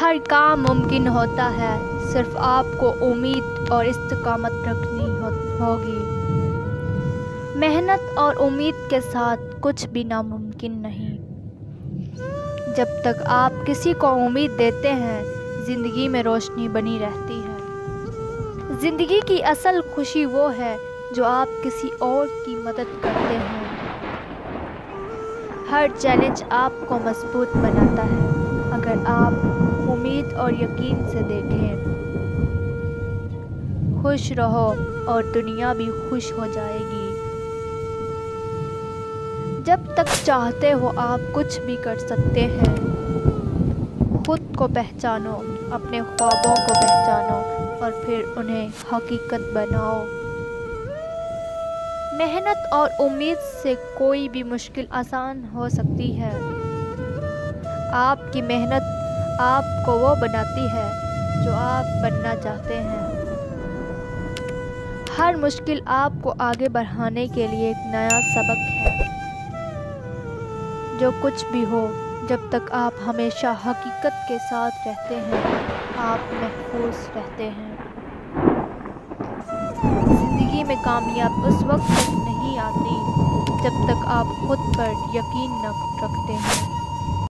ہر کام ممکن ہوتا ہے، صرف آپ کو امید اور استقامت رکھنی ہوگی۔ محنت اور امید کے ساتھ کچھ بھی ناممکن نہیں۔ جب تک آپ کسی کو امید دیتے ہیں، زندگی میں روشنی بنی رہتی ہے۔ زندگی کی اصل خوشی وہ ہے جو آپ کسی اور کی مدد کرتے ہیں۔ ہر چیلنج آپ کو مضبوط بناتا ہے، اگر آپ امید اور یقین سے دیکھیں۔ خوش رہو اور دنیا بھی خوش ہو جائے گی۔ جب تک چاہتے ہو آپ کچھ بھی کر سکتے ہیں۔ خود کو پہچانو، اپنے خوابوں کو پہچانو اور پھر انہیں حقیقت بناؤ۔ محنت اور امید سے کوئی بھی مشکل آسان ہو سکتی ہے۔ آپ کی محنت آپ کو وہ بناتی ہے جو آپ بننا چاہتے ہیں۔ ہر مشکل آپ کو آگے بڑھانے کے لیے ایک نیا سبق ہے۔ جو کچھ بھی ہو، جب تک آپ ہمیشہ حقیقت کے ساتھ رہتے ہیں، آپ محفوظ رہتے ہیں۔ زندگی میں کامیابی اس وقت تک نہیں آتی جب تک آپ خود پر یقین نہ رکھتے ہیں۔